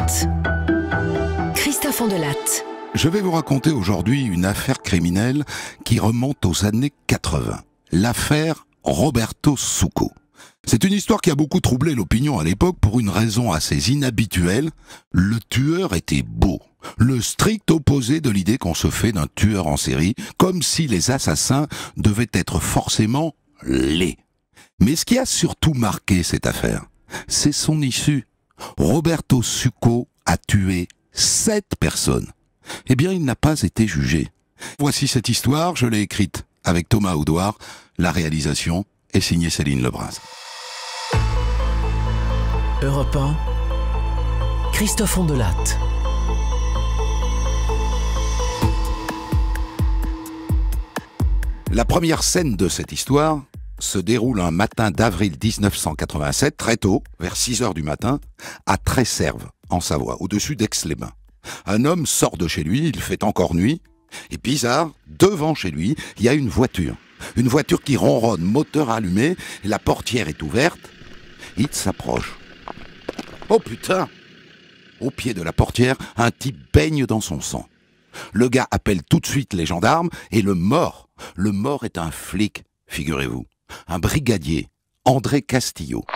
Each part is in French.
Enquête. Christophe Ondelatte. Je vais vous raconter aujourd'hui une affaire criminelle qui remonte aux années 80. L'affaire Roberto Succo. C'est une histoire qui a beaucoup troublé l'opinion à l'époque pour une raison assez inhabituelle. Le tueur était beau. Le strict opposé de l'idée qu'on se fait d'un tueur en série, comme si les assassins devaient être forcément laids. Mais ce qui a surtout marqué cette affaire, c'est son issue. Roberto Succo a tué 7 personnes. Eh bien, il n'a pas été jugé. Voici cette histoire, je l'ai écrite avec Thomas Audouard. La réalisation est signée Céline Lebras. Europe 1, Christophe Ondelatte. La première scène de cette histoire se déroule un matin d'avril 1987, très tôt, vers 6 heures du matin, à Tresserve, en Savoie, au-dessus d'Aix-les-Bains. Un homme sort de chez lui, il fait encore nuit, et bizarre, devant chez lui, il y a une voiture. Une voiture qui ronronne, moteur allumé, et la portière est ouverte. Il s'approche. Oh putain! Au pied de la portière, un type baigne dans son sang. Le gars appelle tout de suite les gendarmes, et le mort est un flic, figurez-vous. Un brigadier, André Castillo.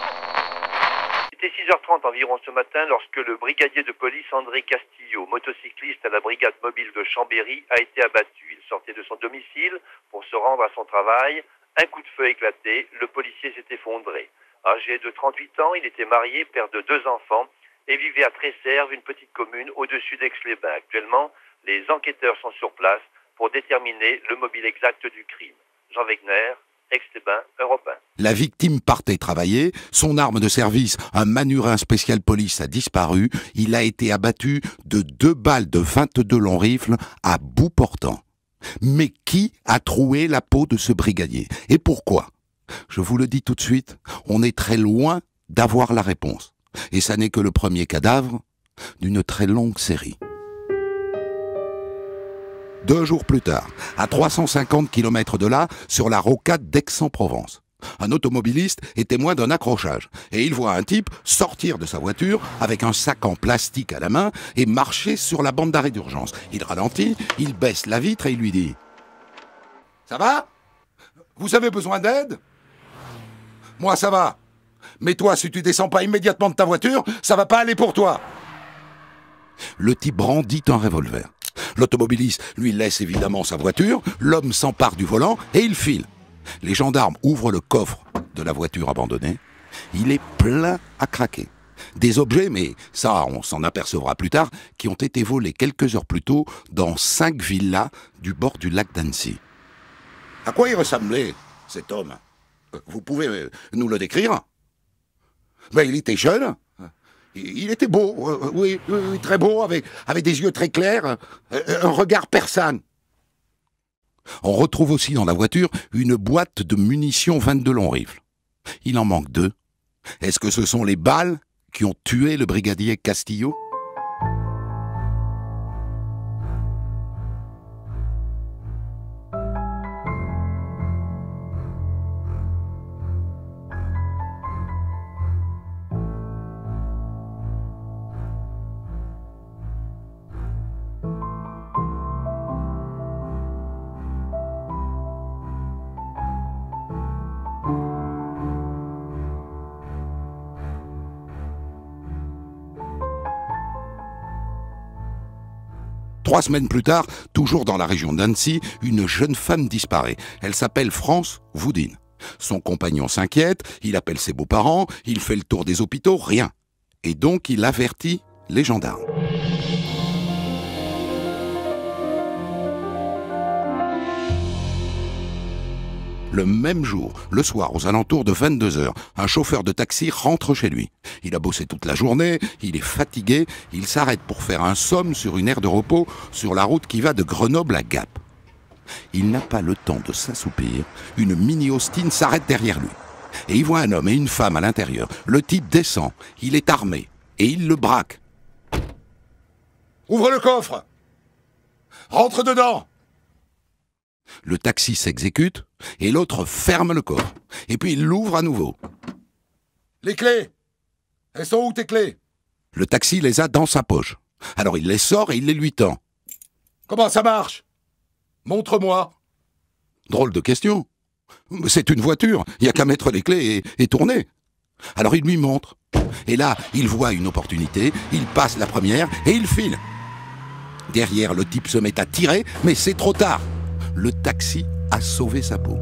C'était 6h30 environ ce matin lorsque le brigadier de police André Castillo, motocycliste à la brigade mobile de Chambéry, a été abattu. Il sortait de son domicile pour se rendre à son travail. Un coup de feu a éclaté, le policier s'est effondré. Âgé de 38 ans, il était marié, père de 2 enfants et vivait à Tresserve, une petite commune au-dessus d'Aix-les-Bains. Actuellement, les enquêteurs sont sur place pour déterminer le mobile exact du crime. Jean Wegner, Aix-les-Bains, Europe 1. La victime partait travailler, son arme de service, un Manurin spécial police, a disparu. Il a été abattu de 2 balles de 22 longs rifles à bout portant. Mais qui a troué la peau de ce brigadier? Et pourquoi? Je vous le dis tout de suite, on est très loin d'avoir la réponse. Et ça n'est que le premier cadavre d'une très longue série. 2 jours plus tard, à 350 km de là, sur la rocade d'Aix-en-Provence, un automobiliste est témoin d'un accrochage et il voit un type sortir de sa voiture avec un sac en plastique à la main et marcher sur la bande d'arrêt d'urgence. Il ralentit, il baisse la vitre et il lui dit « Ça va? Vous avez besoin d'aide? Moi ça va. Mais toi, si tu descends pas immédiatement de ta voiture, ça va pas aller pour toi. » Le type brandit un revolver. L'automobiliste lui laisse évidemment sa voiture, l'homme s'empare du volant et il file. Les gendarmes ouvrent le coffre de la voiture abandonnée. Il est plein à craquer. Des objets, mais ça on s'en apercevra plus tard, qui ont été volés quelques heures plus tôt dans 5 villas du bord du lac d'Annecy. À quoi il ressemblait, cet homme? Vous pouvez nous le décrire? Ben, il était jeune. Il était beau, oui, très beau, avec des yeux très clairs, un regard perçant. On retrouve aussi dans la voiture une boîte de munitions 22 longs rifles. Il en manque 2. Est-ce que ce sont les balles qui ont tué le brigadier Castillo ? Trois semaines plus tard, toujours dans la région d'Annecy, une jeune femme disparaît. Elle s'appelle France Woodin. Son compagnon s'inquiète, il appelle ses beaux-parents, il fait le tour des hôpitaux, rien. Et donc il avertit les gendarmes. Le même jour, le soir, aux alentours de 22h, un chauffeur de taxi rentre chez lui. Il a bossé toute la journée, il est fatigué, il s'arrête pour faire un somme sur une aire de repos sur la route qui va de Grenoble à Gap. Il n'a pas le temps de s'assoupir, une mini-Austin s'arrête derrière lui. Et il voit un homme et une femme à l'intérieur. Le type descend, il est armé, et il le braque. « Ouvre le coffre ! Rentre dedans !» Le taxi s'exécute et l'autre ferme le coffre. Et puis il l'ouvre à nouveau. « Les clés ! Elles sont où tes clés ? Le taxi les a dans sa poche. Alors il les sort et il les lui tend. « Comment ça marche ? Montre-moi !» Drôle de question. C'est une voiture, il n'y a qu'à mettre les clés et tourner. Alors il lui montre. Et là, il voit une opportunité, il passe la première et il file. Derrière, le type se met à tirer, mais c'est trop tard. Le taxi a sauvé sa peau.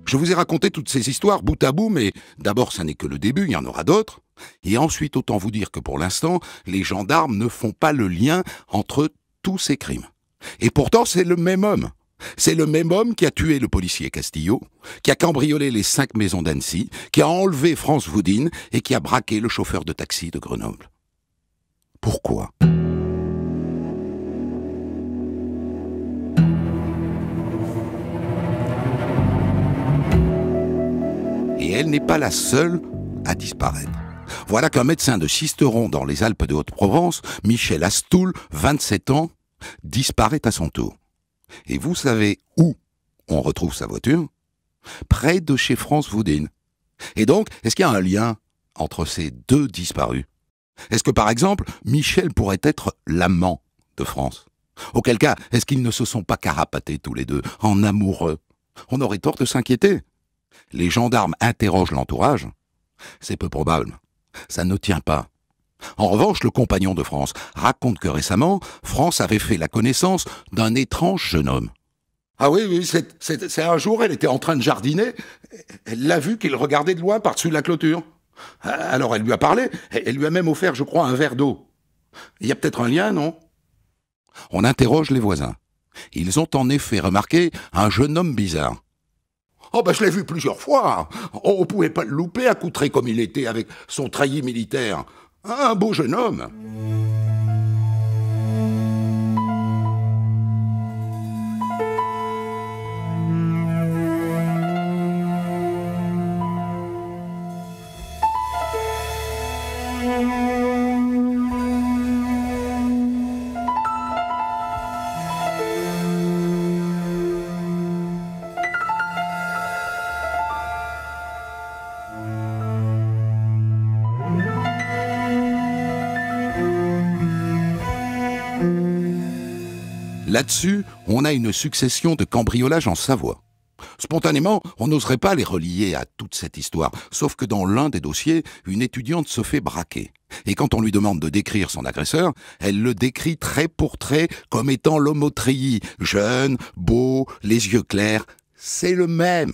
Je vous ai raconté toutes ces histoires bout à bout, mais d'abord, ça n'est que le début, il y en aura d'autres. Et ensuite, autant vous dire que pour l'instant, les gendarmes ne font pas le lien entre tous ces crimes. Et pourtant, c'est le même homme. C'est le même homme qui a tué le policier Castillo, qui a cambriolé les 5 maisons d'Annecy, qui a enlevé France Woodin et qui a braqué le chauffeur de taxi de Grenoble. Pourquoi ? Et elle n'est pas la seule à disparaître. Voilà qu'un médecin de Sisteron dans les Alpes de Haute-Provence, Michel Astoul, 27 ans, disparaît à son tour. Et vous savez où on retrouve sa voiture ? Près de chez France Woodin. Et donc, est-ce qu'il y a un lien entre ces deux disparus ? Est-ce que par exemple, Michel pourrait être l'amant de France ? Auquel cas, est-ce qu'ils ne se sont pas carapatés tous les deux, en amoureux ? On aurait tort de s'inquiéter. Les gendarmes interrogent l'entourage. C'est peu probable. Ça ne tient pas. En revanche, le compagnon de France raconte que récemment, France avait fait la connaissance d'un étrange jeune homme. Ah oui, c'est un jour, elle était en train de jardiner. Elle l'a vu qu'il regardait de loin par-dessus la clôture. Alors elle lui a parlé, elle lui a même offert, je crois, un verre d'eau. Il y a peut-être un lien, non ? On interroge les voisins. Ils ont en effet remarqué un jeune homme bizarre. Oh je l'ai vu plusieurs fois. On pouvait pas le louper, accoutré comme il était avec son treillis militaire. Un beau jeune homme. Là-dessus, on a une succession de cambriolages en Savoie. Spontanément, on n'oserait pas les relier à toute cette histoire, sauf que dans l'un des dossiers, une étudiante se fait braquer. Et quand on lui demande de décrire son agresseur, elle le décrit trait pour trait comme étant l'homme au treillis, jeune, beau, les yeux clairs. C'est le même.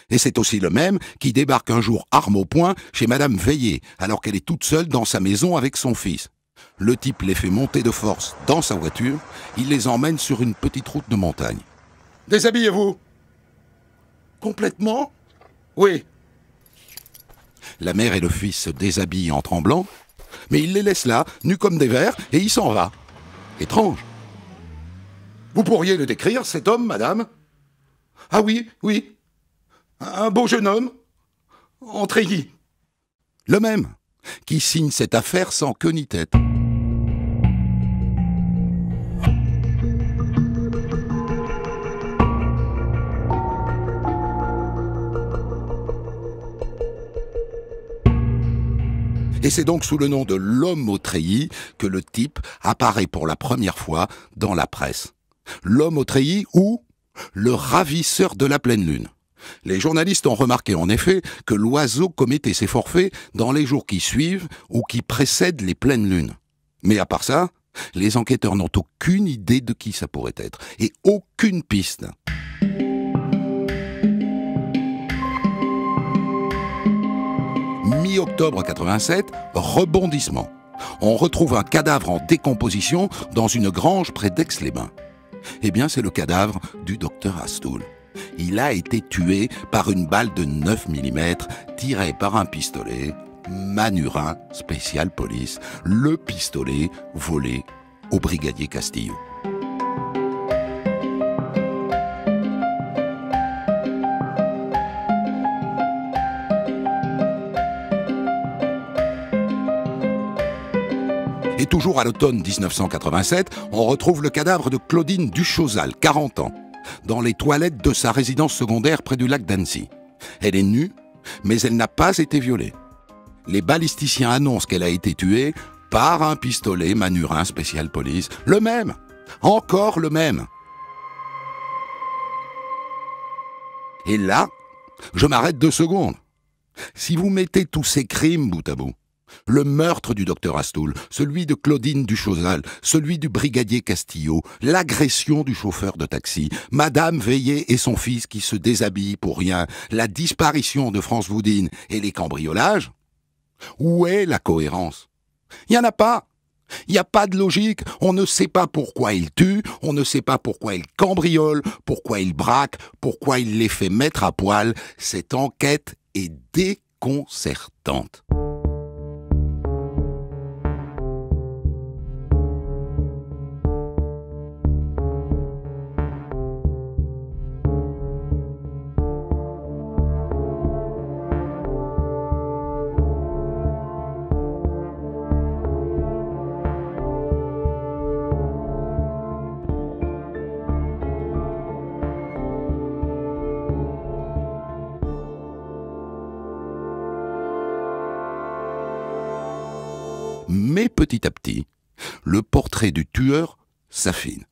Et c'est aussi le même qui débarque un jour arme au poing chez Madame Veillé, alors qu'elle est toute seule dans sa maison avec son fils. Le type les fait monter de force dans sa voiture, il les emmène sur une petite route de montagne. « Déshabillez-vous !»« Complètement ? » ?»« Oui. » La mère et le fils se déshabillent en tremblant, mais il les laisse là, nus comme des vers, et il s'en va. Étrange. « Vous pourriez le décrire, cet homme, madame ? » ?»« Ah oui. Un beau jeune homme, en treillis. » Le même, qui signe cette affaire sans queue ni tête. Et c'est donc sous le nom de l'homme au treillis que le type apparaît pour la première fois dans la presse. L'homme au treillis ou le ravisseur de la pleine lune. Les journalistes ont remarqué en effet que l'oiseau commettait ses forfaits dans les jours qui suivent ou qui précèdent les pleines lunes. Mais à part ça, les enquêteurs n'ont aucune idée de qui ça pourrait être et aucune piste. Mi-octobre 87, rebondissement. On retrouve un cadavre en décomposition dans une grange près d'Aix-les-Bains. Eh bien, c'est le cadavre du docteur Astoul. Il a été tué par une balle de 9 mm tirée par un pistolet Manurin Special Police, le pistolet volé au brigadier Castillo. Et toujours à l'automne 1987, on retrouve le cadavre de Claudine Duchosal, 40 ans, dans les toilettes de sa résidence secondaire près du lac d'Annecy. Elle est nue, mais elle n'a pas été violée. Les balisticiens annoncent qu'elle a été tuée par un pistolet Manurin Special Police. Le même, encore le même. Et là, je m'arrête 2 secondes. Si vous mettez tous ces crimes bout à bout, le meurtre du docteur Astoul, celui de Claudine Duchosal, celui du brigadier Castillo, l'agression du chauffeur de taxi, Madame Veillé et son fils qui se déshabillent pour rien, la disparition de France Voudine et les cambriolages, où est la cohérence? Il n'y en a pas. Il n'y a pas de logique. On ne sait pas pourquoi il tue, on ne sait pas pourquoi il cambriole, pourquoi il braque, pourquoi il les fait mettre à poil. Cette enquête est déconcertante. Mais petit à petit, le portrait du tueur s'affine.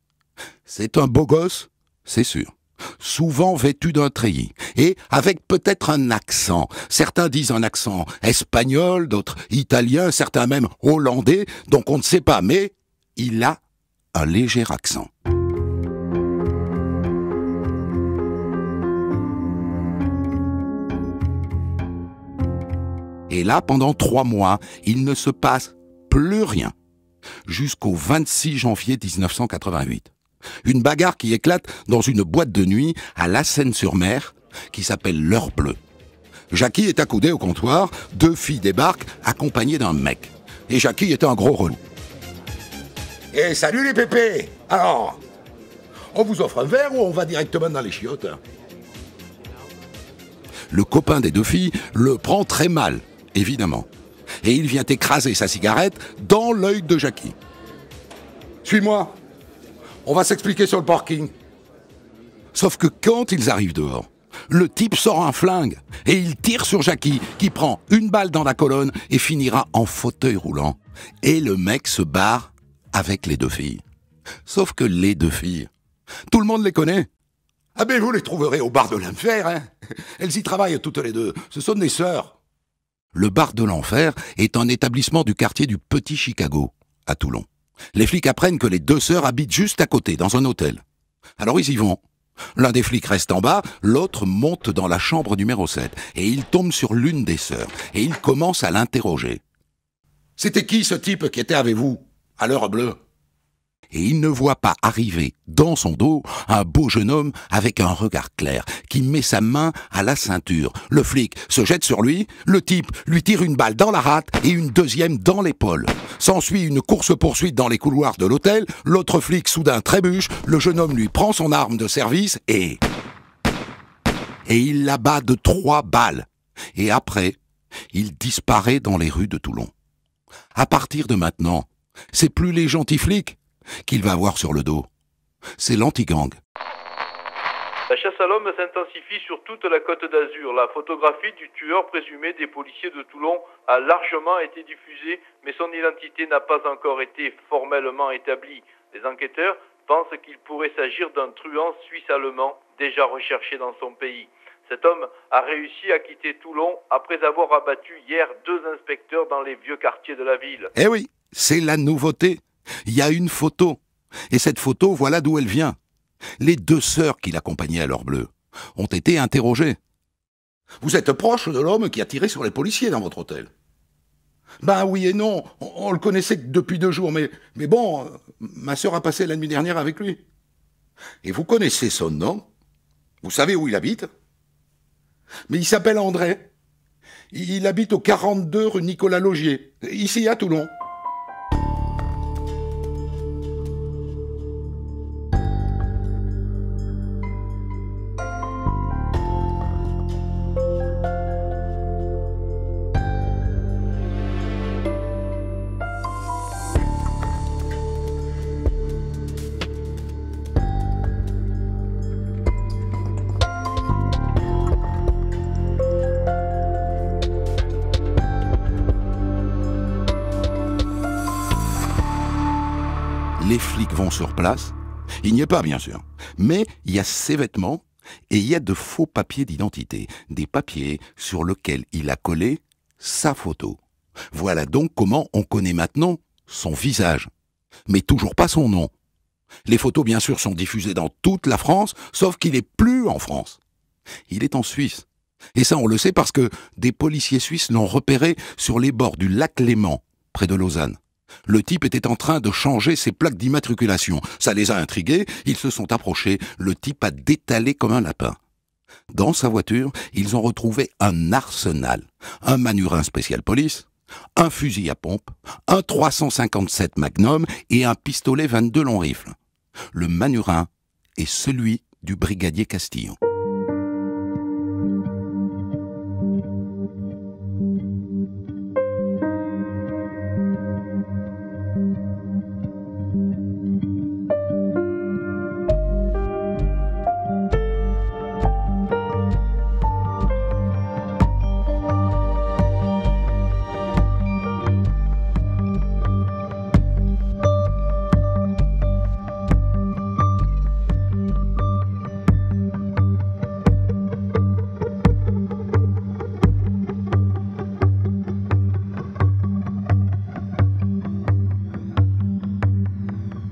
C'est un beau gosse, c'est sûr. Souvent vêtu d'un treillis, et avec peut-être un accent. Certains disent un accent espagnol, d'autres italien, certains même hollandais, donc on ne sait pas, mais il a un léger accent. Et là, pendant 3 mois, il ne se passe plus rien, jusqu'au 26 janvier 1988. Une bagarre qui éclate dans une boîte de nuit à La Seyne-sur-Mer, qui s'appelle l'Heure Bleue. Jackie est accoudé au comptoir, 2 filles débarquent, accompagnées d'un mec. Et Jackie est un gros relou. « Eh, salut les pépés! Alors, on vous offre un verre ou on va directement dans les chiottes ?» Le copain des 2 filles le prend très mal, évidemment. Et il vient écraser sa cigarette dans l'œil de Jackie. « Suis-moi, on va s'expliquer sur le parking. » Sauf que quand ils arrivent dehors, le type sort un flingue et il tire sur Jackie, qui prend une balle dans la colonne et finira en fauteuil roulant. Et le mec se barre avec les 2 filles. Sauf que les 2 filles, tout le monde les connaît. Ah ben vous les trouverez au bar de l'Enfer, hein. Elles y travaillent toutes les 2, ce sont des sœurs. Le bar de l'Enfer est un établissement du quartier du Petit Chicago, à Toulon. Les flics apprennent que les 2 sœurs habitent juste à côté, dans un hôtel. Alors ils y vont. L'un des flics reste en bas, l'autre monte dans la chambre numéro 7, et il tombe sur l'une des sœurs, et il commence à l'interroger. « C'était qui ce type qui était avec vous, à l'Heure Bleue ?» Et il ne voit pas arriver dans son dos un beau jeune homme avec un regard clair qui met sa main à la ceinture. Le flic se jette sur lui, le type lui tire une balle dans la rate et une deuxième dans l'épaule. S'ensuit une course-poursuite dans les couloirs de l'hôtel, l'autre flic soudain trébuche, le jeune homme lui prend son arme de service et il l'abat de 3 balles. Et après, il disparaît dans les rues de Toulon. À partir de maintenant, c'est plus les gentils flics qu'il va avoir sur le dos. C'est l'anti-gang. La chasse à l'homme s'intensifie sur toute la Côte d'Azur. La photographie du tueur présumé des policiers de Toulon a largement été diffusée, mais son identité n'a pas encore été formellement établie. Les enquêteurs pensent qu'il pourrait s'agir d'un truand suisse-allemand déjà recherché dans son pays. Cet homme a réussi à quitter Toulon après avoir abattu hier 2 inspecteurs dans les vieux quartiers de la ville. Eh oui, c'est la nouveauté. Il y a une photo. Et cette photo, voilà d'où elle vient. Les 2 sœurs qui l'accompagnaient à l'Heure Bleue ont été interrogées. « Vous êtes proche de l'homme qui a tiré sur les policiers dans votre hôtel ?» « Ben oui et non, on le connaissait depuis 2 jours, mais bon, ma sœur a passé la nuit dernière avec lui. » « Et vous connaissez son nom? Vous savez où il habite? » « Mais il s'appelle André. Il habite au 42 rue Nicolas Laugier, ici à Toulon. Les flics vont sur place. Il n'y est pas, bien sûr. Mais il y a ses vêtements et il y a de faux papiers d'identité. Des papiers sur lesquels il a collé sa photo. Voilà donc comment on connaît maintenant son visage. Mais toujours pas son nom. Les photos, bien sûr, sont diffusées dans toute la France, sauf qu'il n'est plus en France. Il est en Suisse. Et ça, on le sait parce que des policiers suisses l'ont repéré sur les bords du lac Léman, près de Lausanne. Le type était en train de changer ses plaques d'immatriculation. Ça les a intrigués, ils se sont approchés, le type a détalé comme un lapin. Dans sa voiture, ils ont retrouvé un arsenal, un Manurin spécial police, un fusil à pompe, un 357 Magnum et un pistolet 22 long rifle. Le Manurin est celui du brigadier Castillo.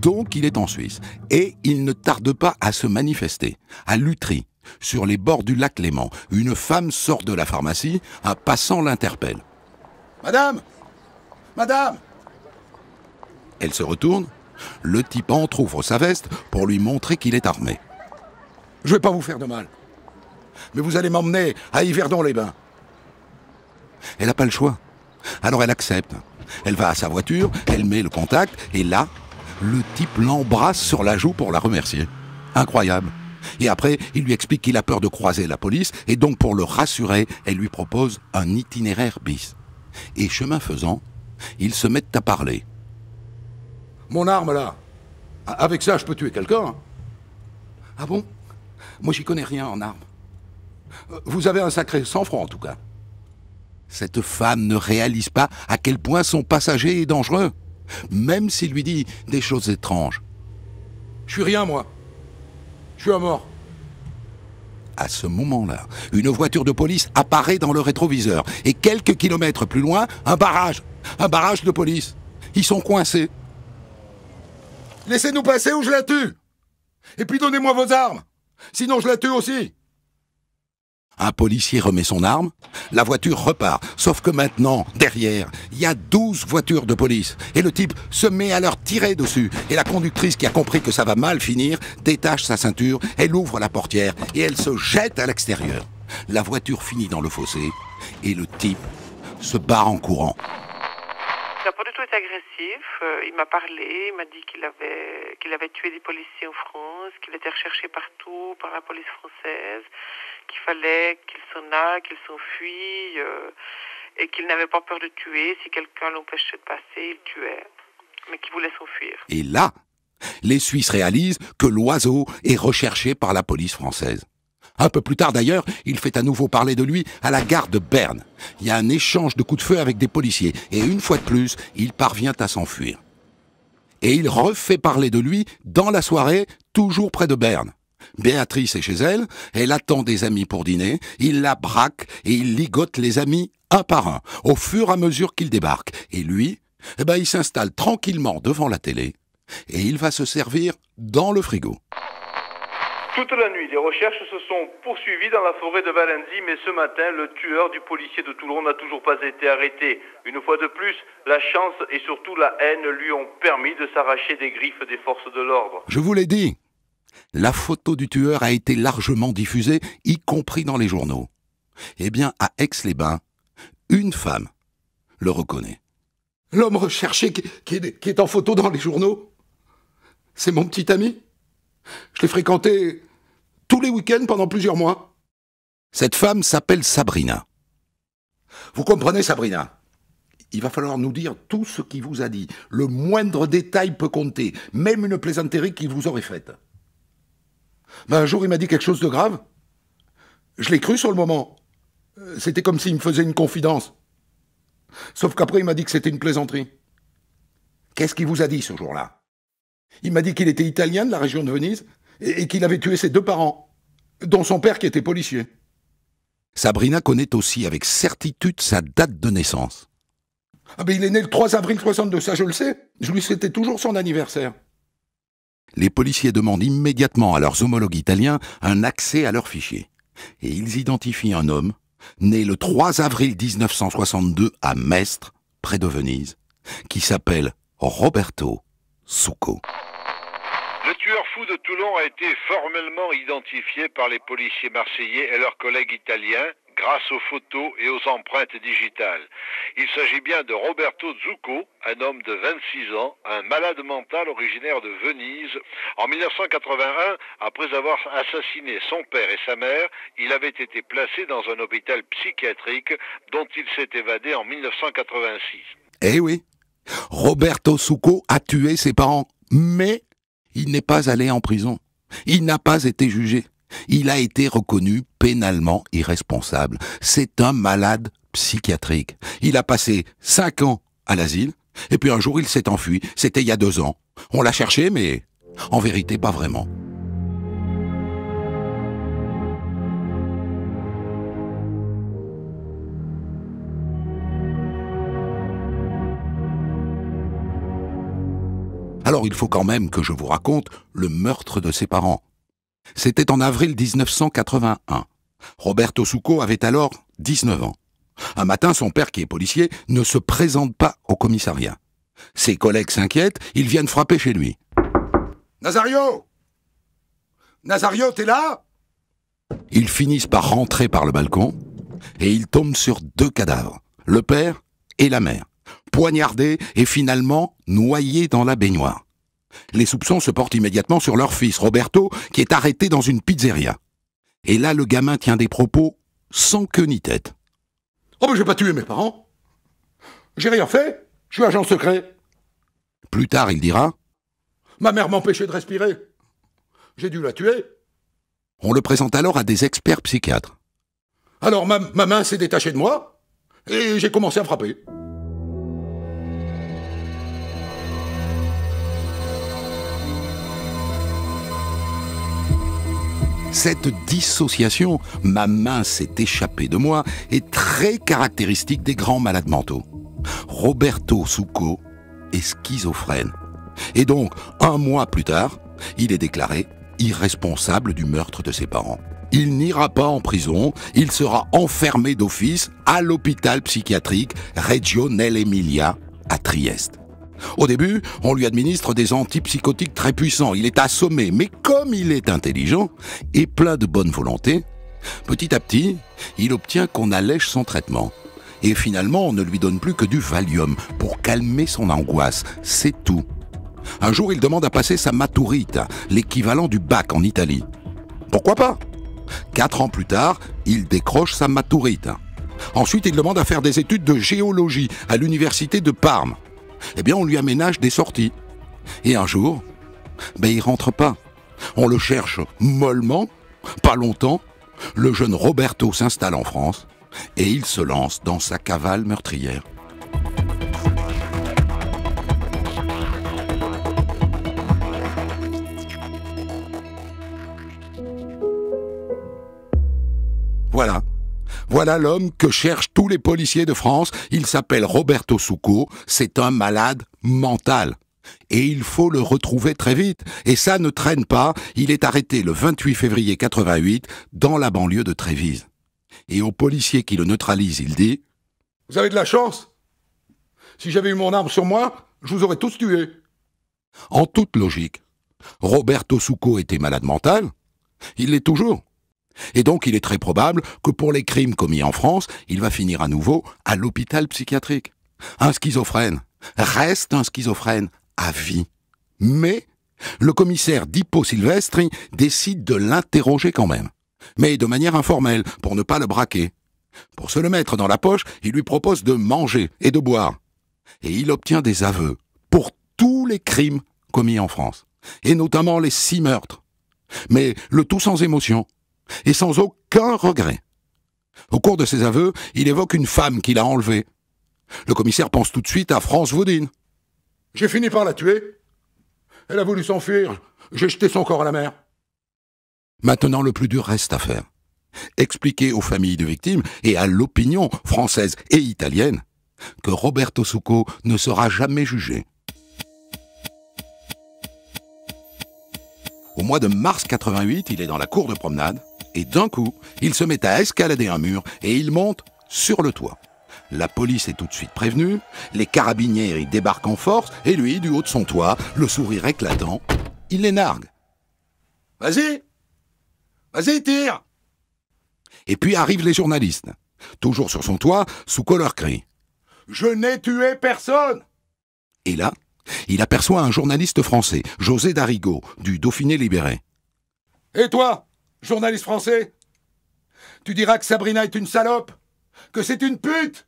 Donc il est en Suisse, et il ne tarde pas à se manifester. À Lutry, sur les bords du lac Léman, une femme sort de la pharmacie, un passant l'interpelle. « Madame ! Madame !» Elle se retourne, le type entrouvre sa veste pour lui montrer qu'il est armé. « Je vais pas vous faire de mal, mais vous allez m'emmener à Yverdon-les-Bains. » Elle n'a pas le choix, alors elle accepte. Elle va à sa voiture, elle met le contact, et là, le type l'embrasse sur la joue pour la remercier. Incroyable. Et après, il lui explique qu'il a peur de croiser la police, et donc pour le rassurer, elle lui propose un itinéraire bis. Et chemin faisant, ils se mettent à parler. « Mon arme là, avec ça je peux tuer quelqu'un. Hein. »« Ah bon ? Moi j'y connais rien en armes. Vous avez un sacré sang-froid en tout cas. » Cette femme ne réalise pas à quel point son passager est dangereux. Même s'il lui dit des choses étranges. « Je suis rien, moi. Je suis un mort. » À ce moment-là, une voiture de police apparaît dans le rétroviseur. Et quelques kilomètres plus loin, un barrage de police. Ils sont coincés. « Laissez-nous passer ou je la tue. Et puis donnez-moi vos armes. Sinon je la tue aussi. » Un policier remet son arme, la voiture repart. Sauf que maintenant, derrière, il y a 12 voitures de police. Et le type se met à leur tirer dessus. Et la conductrice, qui a compris que ça va mal finir, détache sa ceinture, elle ouvre la portière et elle se jette à l'extérieur. La voiture finit dans le fossé et le type se barre en courant. Il n'a pas du tout été agressif. Il m'a parlé, il m'a dit qu'il avait tué des policiers en France, qu'il était recherché partout par la police française, qu'il fallait qu'il s'en aille, qu'il s'enfuit, et qu'il n'avait pas peur de tuer. Si quelqu'un l'empêchait de passer, il tuait, mais qu'il voulait s'enfuir. Et là, les Suisses réalisent que l'oiseau est recherché par la police française. Un peu plus tard d'ailleurs, il fait à nouveau parler de lui à la gare de Berne. Il y a un échange de coups de feu avec des policiers, et une fois de plus, il parvient à s'enfuir. Et il refait parler de lui dans la soirée, toujours près de Berne. Béatrice est chez elle, elle attend des amis pour dîner, il la braque et il ligote les amis un par un, au fur et à mesure qu'ils débarquent. Et lui, il s'installe tranquillement devant la télé et il va se servir dans le frigo. Toute la nuit, les recherches se sont poursuivies dans la forêt de Valenzy, mais ce matin, le tueur du policier de Toulon n'a toujours pas été arrêté. Une fois de plus, la chance et surtout la haine lui ont permis de s'arracher des griffes des forces de l'ordre. Je vous l'ai dit, la photo du tueur a été largement diffusée, y compris dans les journaux. Eh bien, à Aix-les-Bains, une femme le reconnaît. L'homme recherché qui est en photo dans les journaux, c'est mon petit ami. Je l'ai fréquenté tous les week-ends pendant plusieurs mois. Cette femme s'appelle Sabrina. Vous comprenez, Sabrina? Il va falloir nous dire tout ce qu'il vous a dit. Le moindre détail peut compter, même une plaisanterie qu'il vous aurait faite. Un jour, il m'a dit quelque chose de grave. Je l'ai cru sur le moment. C'était comme s'il me faisait une confidence. Sauf qu'après, il m'a dit que c'était une plaisanterie. Qu'est-ce qu'il vous a dit ce jour-là? Il m'a dit qu'il était italien de la région de Venise et qu'il avait tué ses 2 parents, dont son père qui était policier. Sabrina connaît aussi avec certitude sa date de naissance. Ah ben il est né le 3 avril 62, ça je le sais. Je lui souhaitais toujours son anniversaire. Les policiers demandent immédiatement à leurs homologues italiens un accès à leurs fichiers. Et ils identifient un homme, né le 3 avril 1962 à Mestre, près de Venise, qui s'appelle Roberto Succo. Le tueur fou de Toulon a été formellement identifié par les policiers marseillais et leurs collègues italiens grâce aux photos et aux empreintes digitales. Il s'agit bien de Roberto Succo, un homme de 26 ans, un malade mental originaire de Venise. En 1981, après avoir assassiné son père et sa mère, il avait été placé dans un hôpital psychiatrique dont il s'est évadé en 1986. Eh oui, Roberto Succo a tué ses parents, mais il n'est pas allé en prison. Il n'a pas été jugé. Il a été reconnu pénalement irresponsable. C'est un malade psychiatrique. Il a passé 5 ans à l'asile, et puis un jour il s'est enfui. C'était il y a 2 ans. On l'a cherché, mais en vérité pas vraiment. Alors il faut quand même que je vous raconte le meurtre de ses parents. C'était en avril 1981. Roberto Succo avait alors 19 ans. Un matin, son père, qui est policier, ne se présente pas au commissariat. Ses collègues s'inquiètent, ils viennent frapper chez lui. « Nazario! Nazario, t'es là ?» Ils finissent par rentrer par le balcon et ils tombent sur 2 cadavres, le père et la mère, poignardés et finalement noyés dans la baignoire. Les soupçons se portent immédiatement sur leur fils, Roberto, qui est arrêté dans une pizzeria. Et là, le gamin tient des propos sans queue ni tête. « Oh, mais j'ai pas tué mes parents. J'ai rien fait. Je suis agent secret. » Plus tard, il dira « Ma mère m'empêchait de respirer. J'ai dû la tuer. » On le présente alors à des experts psychiatres. Alors, ma main s'est détachée de moi et j'ai commencé à frapper. Cette dissociation, ma main s'est échappée de moi, est très caractéristique des grands malades mentaux. Roberto Succo est schizophrène. Et donc, 1 mois plus tard, il est déclaré irresponsable du meurtre de ses parents. Il n'ira pas en prison, il sera enfermé d'office à l'hôpital psychiatrique Reggio nell'Emilia à Trieste. Au début, on lui administre des antipsychotiques très puissants. Il est assommé, mais comme il est intelligent et plein de bonne volonté, petit à petit, il obtient qu'on allège son traitement. Et finalement, on ne lui donne plus que du Valium pour calmer son angoisse. C'est tout. Un jour, il demande à passer sa maturita, l'équivalent du bac en Italie. Pourquoi pas? 4 ans plus tard, il décroche sa maturita. Ensuite, il demande à faire des études de géologie à l'université de Parme. Eh bien, on lui aménage des sorties. Et un jour, il rentre pas. On le cherche mollement, pas longtemps. Le jeune Roberto s'installe en France et il se lance dans sa cavale meurtrière. Voilà l'homme que cherchent tous les policiers de France. Il s'appelle Roberto Succo. C'est un malade mental. Et il faut le retrouver très vite. Et ça ne traîne pas. Il est arrêté le 28 février 88 dans la banlieue de Trévise. Et aux policiers qui le neutralisent, il dit « Vous avez de la chance. Si j'avais eu mon arme sur moi, je vous aurais tous tués. » En toute logique, Roberto Succo était malade mental. Il l'est toujours. Et donc il est très probable que pour les crimes commis en France, il va finir à nouveau à l'hôpital psychiatrique. Un schizophrène reste un schizophrène à vie. Mais le commissaire Dippo Silvestri décide de l'interroger quand même. Mais de manière informelle, pour ne pas le braquer. Pour se le mettre dans la poche, il lui propose de manger et de boire. Et il obtient des aveux pour tous les crimes commis en France. Et notamment les 6 meurtres. Mais le tout sans émotion. Et sans aucun regret. Au cours de ses aveux, il évoque une femme qu'il a enlevée. Le commissaire pense tout de suite à France Woodin. « J'ai fini par la tuer. Elle a voulu s'enfuir. J'ai jeté son corps à la mer. » Maintenant, le plus dur reste à faire. Expliquer aux familles de victimes et à l'opinion française et italienne que Roberto Succo ne sera jamais jugé. Au mois de mars 88, il est dans la cour de promenade et d'un coup, il se met à escalader un mur et il monte sur le toit. La police est tout de suite prévenue, les carabiniers y débarquent en force et lui, du haut de son toit, le sourire éclatant, il les nargue. « Vas-y, tire !» Et puis arrivent les journalistes. Toujours sur son toit, Succo leur crie « Je n'ai tué personne !» Et là, il aperçoit un journaliste français, José Darigo, du Dauphiné libéré. « Et toi, journaliste français, tu diras que Sabrina est une salope, que c'est une pute.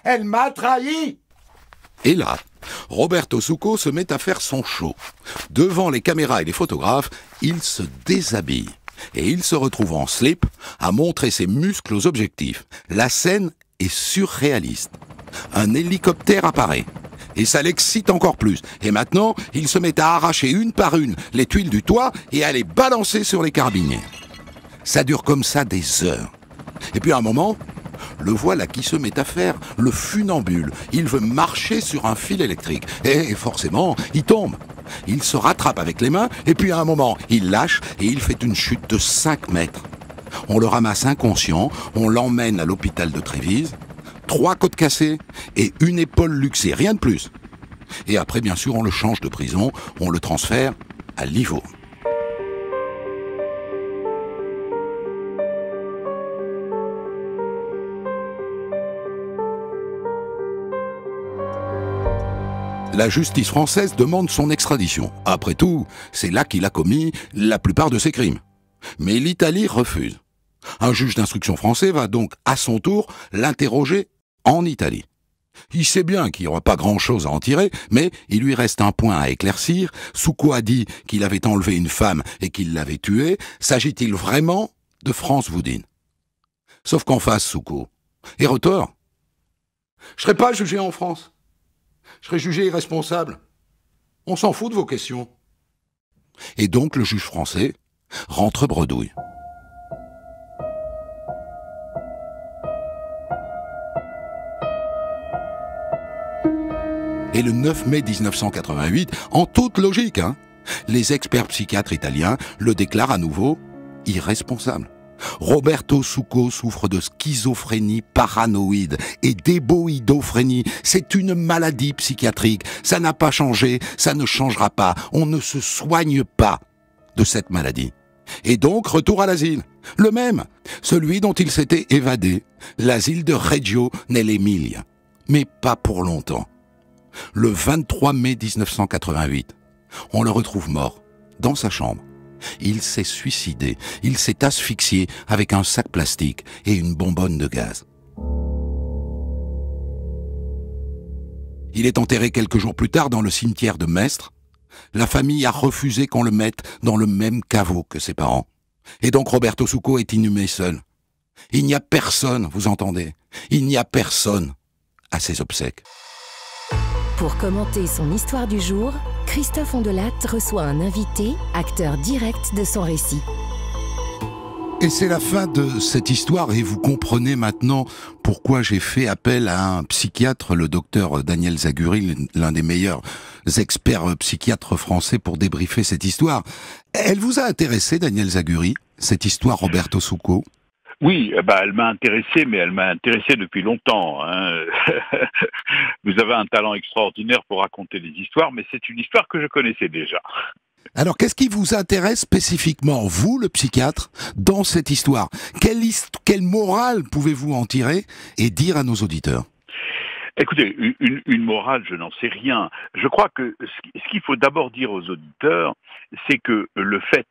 Elle m'a trahi !» Et là, Roberto Succo se met à faire son show. Devant les caméras et les photographes, il se déshabille. Et il se retrouve en slip à montrer ses muscles aux objectifs. La scène est surréaliste. Un hélicoptère apparaît. Et ça l'excite encore plus. Et maintenant, il se met à arracher une par une les tuiles du toit et à les balancer sur les carabiniers. Ça dure comme ça des heures. Et puis à un moment, le voilà qui se met à faire le funambule. Il veut marcher sur un fil électrique. Et forcément, il tombe. Il se rattrape avec les mains, et puis à un moment, il lâche et il fait une chute de 5 mètres. On le ramasse inconscient, on l'emmène à l'hôpital de Trévise, 3 côtes cassées et une épaule luxée, rien de plus. Et après, bien sûr, on le change de prison, on le transfère à Livorno. La justice française demande son extradition. Après tout, c'est là qu'il a commis la plupart de ses crimes. Mais l'Italie refuse. Un juge d'instruction français va donc à son tour l'interroger en Italie. Il sait bien qu'il n'y aura pas grand-chose à en tirer, mais il lui reste un point à éclaircir. Succo a dit qu'il avait enlevé une femme et qu'il l'avait tuée. S'agit-il vraiment de France Woodin? Sauf qu'en face, Succo est retort. Je ne serai pas jugé en France. Je serai jugé irresponsable. On s'en fout de vos questions. Et donc le juge français rentre bredouille. Et le 9 mai 1988, en toute logique, les experts psychiatres italiens le déclarent à nouveau irresponsable. Roberto Succo souffre de schizophrénie paranoïde et d'éboïdophrénie. C'est une maladie psychiatrique. Ça n'a pas changé, ça ne changera pas. On ne se soigne pas de cette maladie. Et donc, retour à l'asile. Le même, celui dont il s'était évadé. L'asile de Reggio nell'Emilia. Mais pas pour longtemps. Le 23 mai 1988, on le retrouve mort, dans sa chambre. Il s'est suicidé, il s'est asphyxié avec un sac plastique et une bonbonne de gaz. Il est enterré quelques jours plus tard dans le cimetière de Mestre. La famille a refusé qu'on le mette dans le même caveau que ses parents. Et donc Roberto Succo est inhumé seul. Il n'y a personne, vous entendez? Il n'y a personne à ses obsèques. Pour commenter son histoire du jour, Christophe Ondelat reçoit un invité, acteur direct de son récit. Et c'est la fin de cette histoire et vous comprenez maintenant pourquoi j'ai fait appel à un psychiatre, le docteur Daniel Zaguri, l'un des meilleurs experts psychiatres français pour débriefer cette histoire. Elle vous a intéressé, Daniel Zaguri, cette histoire Roberto Succo ? Oui, elle m'a intéressé, mais elle m'a intéressé depuis longtemps. Vous avez un talent extraordinaire pour raconter des histoires, mais c'est une histoire que je connaissais déjà. Alors, qu'est-ce qui vous intéresse spécifiquement, vous, le psychiatre, dans cette histoire? Quelle morale pouvez-vous en tirer et dire à nos auditeurs? Écoutez, une morale, je n'en sais rien. Je crois que ce qu'il faut d'abord dire aux auditeurs, c'est que le fait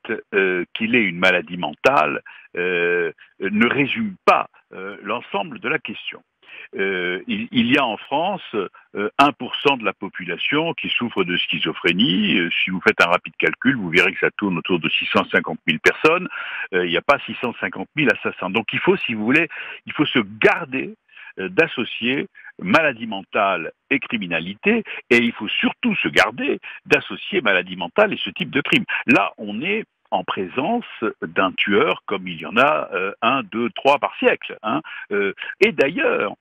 qu'il ait une maladie mentale ne résume pas l'ensemble de la question. Il y a en France 1% de la population qui souffre de schizophrénie. Si vous faites un rapide calcul, vous verrez que ça tourne autour de 650 000 personnes. Il n'y a pas 650 000 assassins. Donc il faut, si vous voulez, il faut se garder d'associer maladie mentale et criminalité, et il faut surtout se garder d'associer maladie mentale et ce type de crime. Là, on est en présence d'un tueur comme il y en a 1, 2, 3 par siècle. Et d'ailleurs,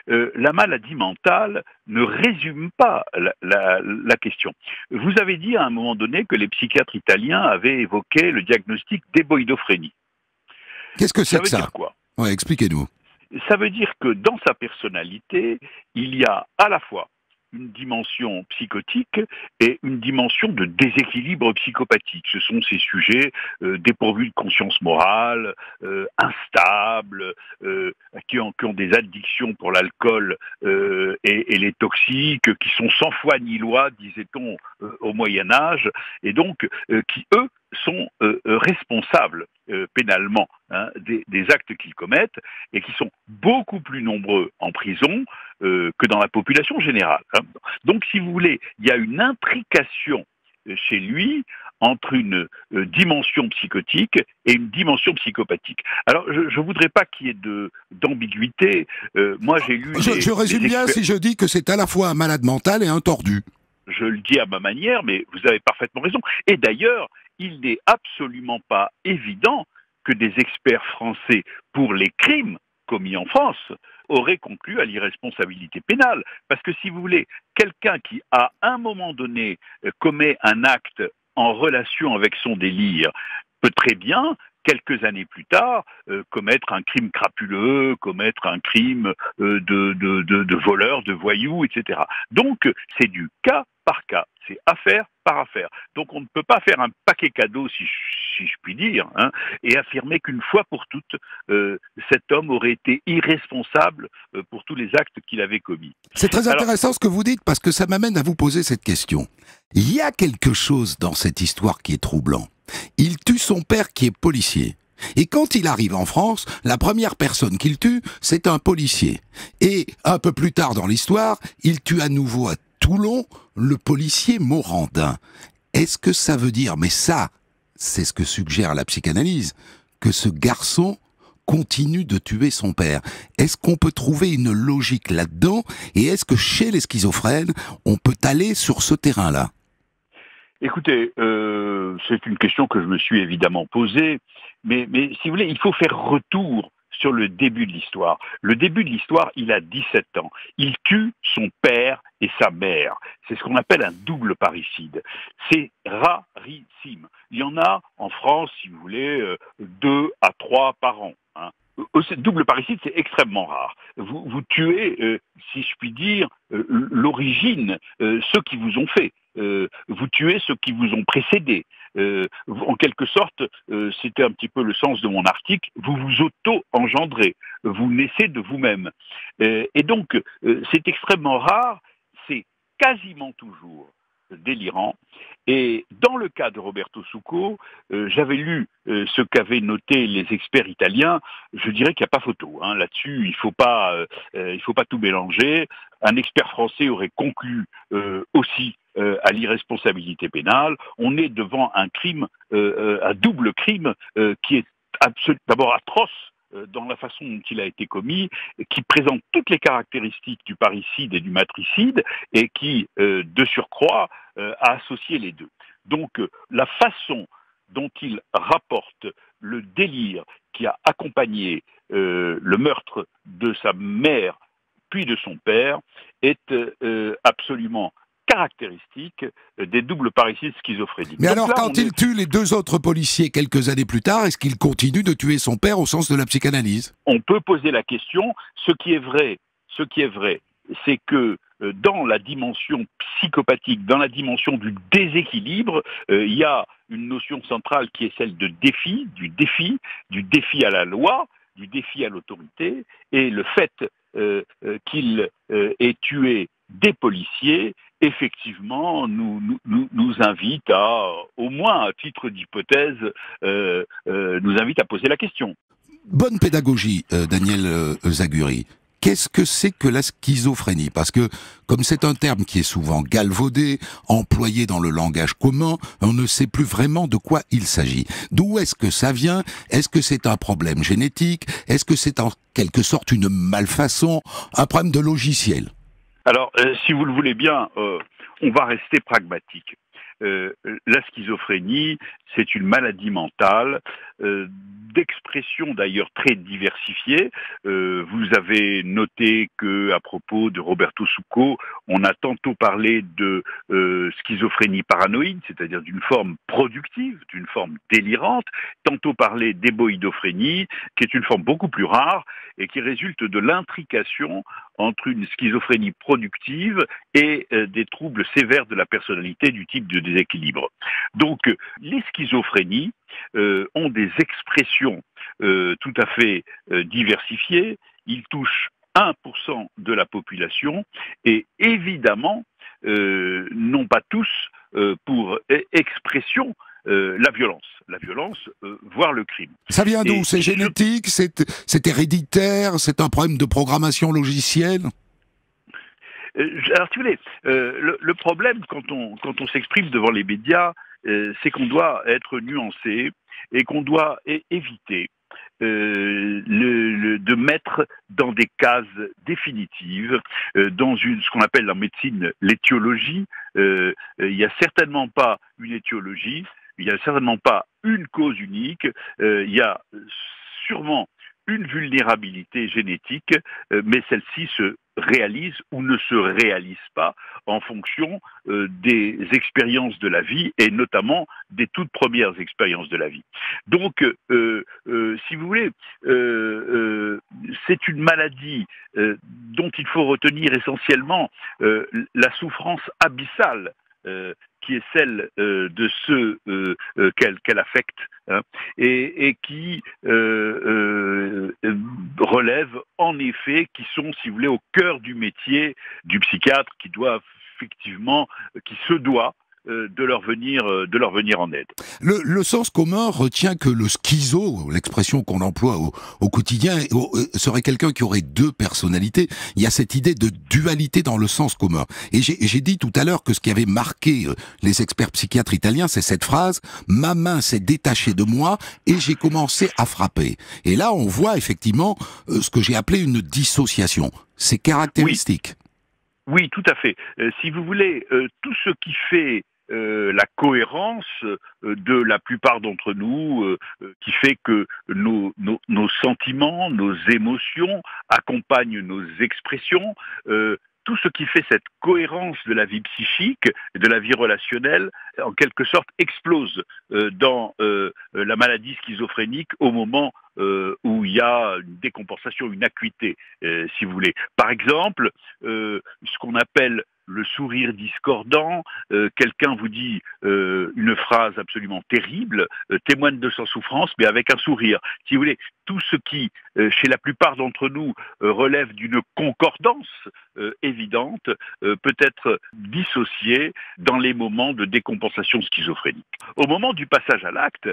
la maladie mentale ne résume pas la question. Vous avez dit à un moment donné que les psychiatres italiens avaient évoqué le diagnostic d'éboïdophrénie. Qu'est-ce que c'est que ça? Ça veut dire quoi? Ouais, expliquez-nous. Ça veut dire que dans sa personnalité, il y a à la fois une dimension psychotique et une dimension de déséquilibre psychopathique. Ce sont ces sujets dépourvus de conscience morale, instables, qui ont des addictions pour l'alcool et les toxiques, qui sont sans foi ni loi, disait-on au Moyen-Âge, et donc qui, eux, sont responsables pénalement des actes qu'ils commettent et qui sont beaucoup plus nombreux en prison que dans la population générale. Donc, si vous voulez, il y a une intrication chez lui entre une dimension psychotique et une dimension psychopathique. Alors, je ne voudrais pas qu'il y ait d'ambiguïté. Moi, j'ai lu... Je résume bien si je dis que c'est à la fois un malade mental et un tordu. Je le dis à ma manière, mais vous avez parfaitement raison. Et d'ailleurs, il n'est absolument pas évident que des experts français pour les crimes commis en France auraient conclu à l'irresponsabilité pénale. Parce que si vous voulez, quelqu'un qui à un moment donné commet un acte en relation avec son délire peut très bien, quelques années plus tard, commettre un crime crapuleux, commettre un crime de voleur, de voyou, etc. Donc, c'est du cas par cas, c'est affaire par affaire. Donc, on ne peut pas faire un paquet cadeau, si je puis dire, et affirmer qu'une fois pour toutes, cet homme aurait été irresponsable pour tous les actes qu'il avait commis. C'est très intéressant ce que vous dites, parce que ça m'amène à vous poser cette question. Il y a quelque chose dans cette histoire qui est troublant. Il tue son père qui est policier. Et quand il arrive en France, la première personne qu'il tue, c'est un policier. Et un peu plus tard dans l'histoire, il tue à nouveau à Toulon le policier Morandin. Est-ce que ça veut dire, mais ça, c'est ce que suggère la psychanalyse, que ce garçon continue de tuer son père? Est-ce qu'on peut trouver une logique là-dedans? Et est-ce que chez les schizophrènes, on peut aller sur ce terrain-là? Écoutez, c'est une question que je me suis évidemment posée, mais si vous voulez, il faut faire retour sur le début de l'histoire. Le début de l'histoire, il a 17 ans. Il tue son père et sa mère. C'est ce qu'on appelle un double parricide. C'est rarissime. Il y en a en France, si vous voulez, 2 à 3 par an. Double parricide, c'est extrêmement rare. Vous tuez, si je puis dire, l'origine, ceux qui vous ont fait. Vous tuez ceux qui vous ont précédé. En quelque sorte, c'était un petit peu le sens de mon article, vous vous auto-engendrez, vous naissez de vous-même. Et donc, c'est extrêmement rare, c'est quasiment toujours délirant. Et dans le cas de Roberto Succo, j'avais lu ce qu'avaient noté les experts italiens. Je dirais qu'il n'y a pas photo. Là-dessus, il faut pas tout mélanger. Un expert français aurait conclu aussi à l'irresponsabilité pénale. On est devant un crime, un double crime qui est d'abord atroce dans la façon dont il a été commis, qui présente toutes les caractéristiques du parricide et du matricide, et qui, de surcroît, a associé les deux. Donc, la façon dont il rapporte le délire qui a accompagné le meurtre de sa mère puis de son père est absolument caractéristique des doubles parricides schizophréniques. Mais donc alors, là, quand il tue les 2 autres policiers quelques années plus tard, est-ce qu'il continue de tuer son père au sens de la psychanalyse? On peut poser la question. Ce qui est vrai, c'est que dans la dimension psychopathique, dans la dimension du déséquilibre, il y a une notion centrale qui est celle de défi, du défi à la loi, du défi à l'autorité, et le fait qu'il ait tué des policiers, effectivement, nous invite à, au moins à titre d'hypothèse, nous invite à poser la question. Bonne pédagogie, Daniel Zaguri. Qu'est-ce que c'est que la schizophrénie? Parce que, comme c'est un terme qui est souvent galvaudé, employé dans le langage commun, on ne sait plus vraiment de quoi il s'agit. D'où est-ce que ça vient? Est-ce que c'est un problème génétique? Est-ce que c'est en quelque sorte une malfaçon? Un problème de logiciel? Alors, si vous le voulez bien, on va rester pragmatique. La schizophrénie, c'est une maladie mentale, d'expression d'ailleurs très diversifiée. Vous avez noté que à propos de Roberto Succo, on a tantôt parlé de schizophrénie paranoïde, c'est-à-dire d'une forme productive, d'une forme délirante, tantôt parlé d'éboïdophrénie, qui est une forme beaucoup plus rare et qui résulte de l'intrication entre une schizophrénie productive et des troubles sévères de la personnalité du type de déséquilibre. Donc, les schizophrénies ont des expressions tout à fait diversifiées. Ils touchent 1% de la population et évidemment n'ont pas tous pour expression la violence, voire le crime. Ça vient d'où? C'est génétique? C'est héréditaire? C'est un problème de programmation logicielle? Alors, si vous voulez, le problème quand on s'exprime devant les médias, c'est qu'on doit être nuancé et qu'on doit éviter de mettre dans des cases définitives, dans ce qu'on appelle en médecine l'étiologie. Il n'y a certainement pas une étiologie, il n'y a certainement pas une cause unique, il y a sûrement une vulnérabilité génétique, mais celle-ci se réalise ou ne se réalise pas en fonction des expériences de la vie et notamment des toutes premières expériences de la vie. Donc, si vous voulez, c'est une maladie dont il faut retenir essentiellement la souffrance abyssale qui est celle de ceux qu'elle affecte, hein, et qui relève en effet, qui sont, si vous voulez, au cœur du métier du psychiatre, qui se doit de leur venir en aide. Le sens commun retient que le schizo, l'expression qu'on emploie au quotidien, serait quelqu'un qui aurait deux personnalités. Il y a cette idée de dualité dans le sens commun. Et j'ai dit tout à l'heure que ce qui avait marqué les experts psychiatres italiens, c'est cette phrase « Ma main s'est détachée de moi et j'ai commencé à frapper ». Et là, on voit effectivement ce que j'ai appelé une dissociation. C'est caractéristique. Oui, tout à fait. Si vous voulez, tout ce qui fait la cohérence de la plupart d'entre nous, qui fait que nos sentiments, nos émotions accompagnent nos expressions, tout ce qui fait cette cohérence de la vie psychique, de la vie relationnelle, en quelque sorte explose dans la maladie schizophrénique au moment où il y a une décompensation, une acuité, si vous voulez. Par exemple, ce qu'on appelle le sourire discordant, quelqu'un vous dit une phrase absolument terrible, témoigne de sa souffrance, mais avec un sourire. Si vous voulez, tout ce qui, chez la plupart d'entre nous, relève d'une concordance évidente, peut être dissocié dans les moments de décompensation schizophrénique. Au moment du passage à l'acte,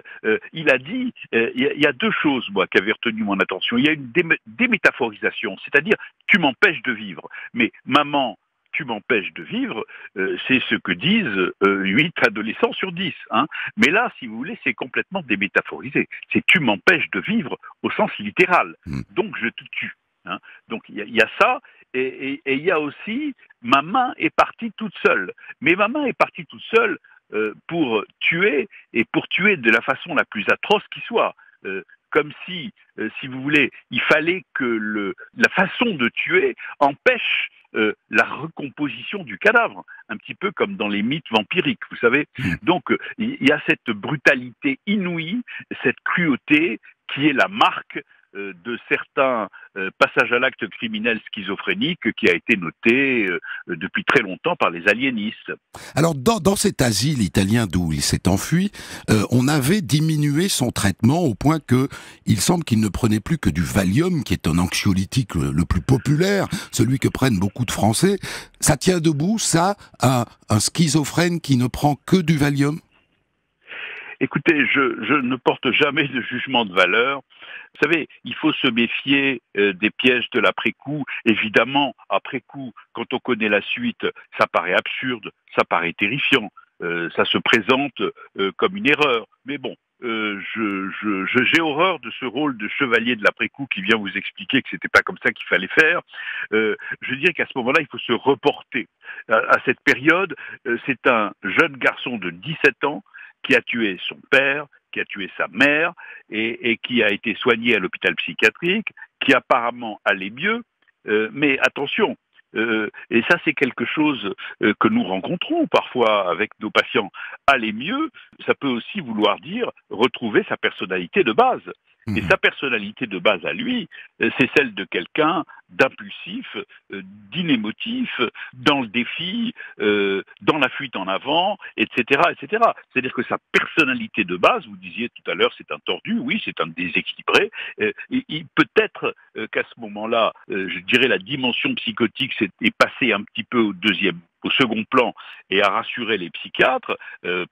il a dit, il y a deux choses, moi, qui avaient retenu mon attention. Il y a une démétaphorisation, c'est-à-dire, tu m'empêches de vivre. Mais maman, tu m'empêches de vivre, c'est ce que disent 8 adolescents sur 10. Hein. Mais là, si vous voulez, c'est complètement démétaphorisé. C'est tu m'empêches de vivre au sens littéral. Donc je te tue. Hein. Donc il y a ça, et il y a aussi ma main est partie toute seule. Mais ma main est partie toute seule pour tuer, et pour tuer de la façon la plus atroce qui soit. Comme si vous voulez, il fallait que la façon de tuer empêche la recomposition du cadavre, un petit peu comme dans les mythes vampiriques, vous savez. Donc, il y a cette brutalité inouïe, cette cruauté qui est la marque de certains passages à l'acte criminel schizophrénique qui a été noté depuis très longtemps par les aliénistes. Alors, dans cet asile italien d'où il s'est enfui, on avait diminué son traitement au point que il semble qu'il ne prenait plus que du Valium, qui est un anxiolytique le plus populaire, celui que prennent beaucoup de Français. Ça tient debout, ça, un schizophrène qui ne prend que du Valium? Écoutez, je ne porte jamais de jugement de valeur. Vous savez, il faut se méfier des pièges de l'après-coup. Évidemment, après-coup, quand on connaît la suite, ça paraît absurde, ça paraît terrifiant, ça se présente comme une erreur. Mais bon, j'ai horreur de ce rôle de chevalier de l'après-coup qui vient vous expliquer que c'était pas comme ça qu'il fallait faire. Je dirais qu'à ce moment-là, il faut se reporter à cette période. C'est un jeune garçon de 17 ans qui a tué son père, qui a tué sa mère, et qui a été soigné à l'hôpital psychiatrique, qui apparemment allait mieux, mais attention, et ça c'est quelque chose que nous rencontrons parfois avec nos patients, aller mieux, ça peut aussi vouloir dire retrouver sa personnalité de base. Et sa personnalité de base à lui, c'est celle de quelqu'un d'impulsif, d'inémotif, dans le défi, dans la fuite en avant, etc., etc. C'est-à-dire que sa personnalité de base, vous disiez tout à l'heure, c'est un tordu, oui, c'est un déséquilibré. Peut-être qu'à ce moment-là, je dirais la dimension psychotique est passée un petit peu au second plan et à rassurer les psychiatres.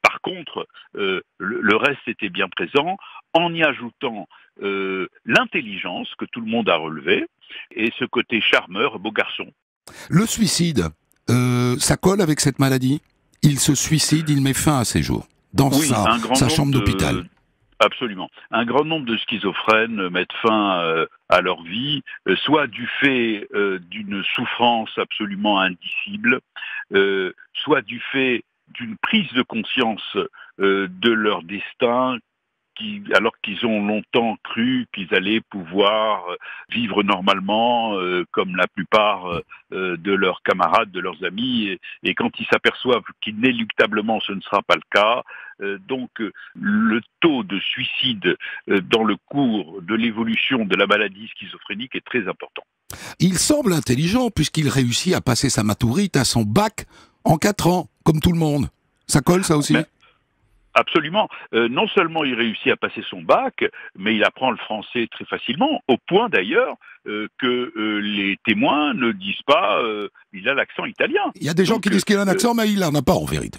Par contre, le reste était bien présent, en y ajoutant l'intelligence que tout le monde a relevée et ce côté charmeur, beau garçon. Le suicide, ça colle avec cette maladie? Il se suicide, il met fin à ses jours, dans sa chambre d'hôpital. Absolument. Un grand nombre de schizophrènes mettent fin à leur vie, soit du fait d'une souffrance absolument indicible, soit du fait d'une prise de conscience de leur destin, alors qu'ils ont longtemps cru qu'ils allaient pouvoir vivre normalement comme la plupart de leurs camarades, de leurs amis, et quand ils s'aperçoivent qu'inéluctablement ce ne sera pas le cas, donc le taux de suicide dans le cours de l'évolution de la maladie schizophrénique est très important. Il semble intelligent puisqu'il réussit à passer sa maturite à son bac en 4 ans, comme tout le monde. Ça colle ça aussi? Absolument. Non seulement il réussit à passer son bac, mais il apprend le français très facilement, au point d'ailleurs que les témoins ne disent pas il a l'accent italien. Il y a des gens qui disent qu'il a un accent, mais il n'en a pas en vérité.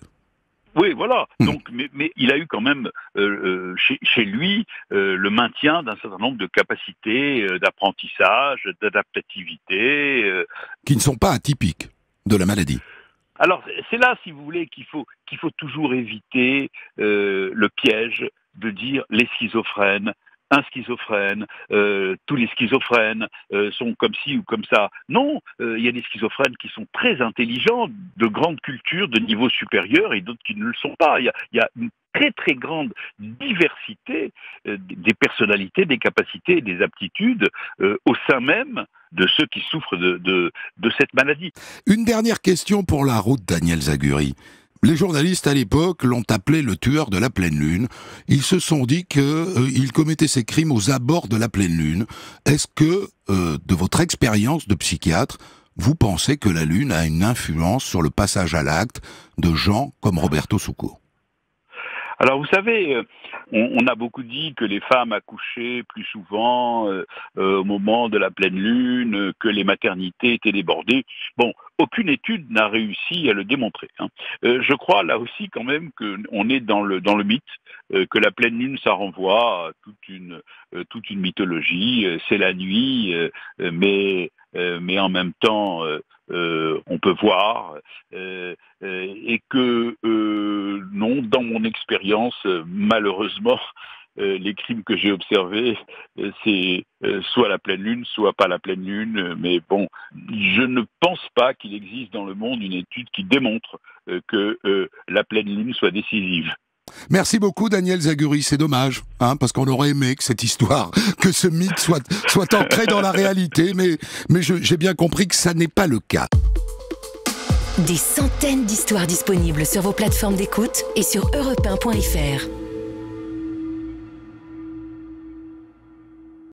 Oui, voilà. Donc, mais il a eu quand même chez lui le maintien d'un certain nombre de capacités d'apprentissage, d'adaptativité, qui ne sont pas atypiques de la maladie. Alors, c'est là, si vous voulez, qu'il faut toujours éviter le piège de dire les schizophrènes, un schizophrène, tous les schizophrènes sont comme ci ou comme ça. Non, il y a des schizophrènes qui sont très intelligents, de grande culture, de niveau supérieur, et d'autres qui ne le sont pas. Il y a une très très grande diversité des personnalités, des capacités et des aptitudes au sein même de ceux qui souffrent de cette maladie. Une dernière question pour la route, Daniel Zaguri. Les journalistes à l'époque l'ont appelé le tueur de la pleine lune. Ils se sont dit qu'il commettait ses crimes aux abords de la pleine lune. Est-ce que, de votre expérience de psychiatre, vous pensez que la lune a une influence sur le passage à l'acte de gens comme Roberto Succo? Alors vous savez, on a beaucoup dit que les femmes accouchaient plus souvent au moment de la pleine lune, que les maternités étaient débordées. Bon, aucune étude n'a réussi à le démontrer. Je crois là aussi quand même qu'on est dans le mythe, que la pleine lune ça renvoie à toute une mythologie. C'est la nuit, mais en même temps on peut voir, et que non, dans mon expérience, malheureusement, les crimes que j'ai observés, c'est soit la pleine lune, soit pas la pleine lune, mais bon, je ne pense pas qu'il existe dans le monde une étude qui démontre que la pleine lune soit décisive. Merci beaucoup Daniel Zaguri, c'est dommage, parce qu'on aurait aimé que cette histoire, que ce mythe soit ancré dans la réalité, mais j'ai bien compris que ça n'est pas le cas. Des centaines d'histoires disponibles sur vos plateformes d'écoute et sur europe1.fr.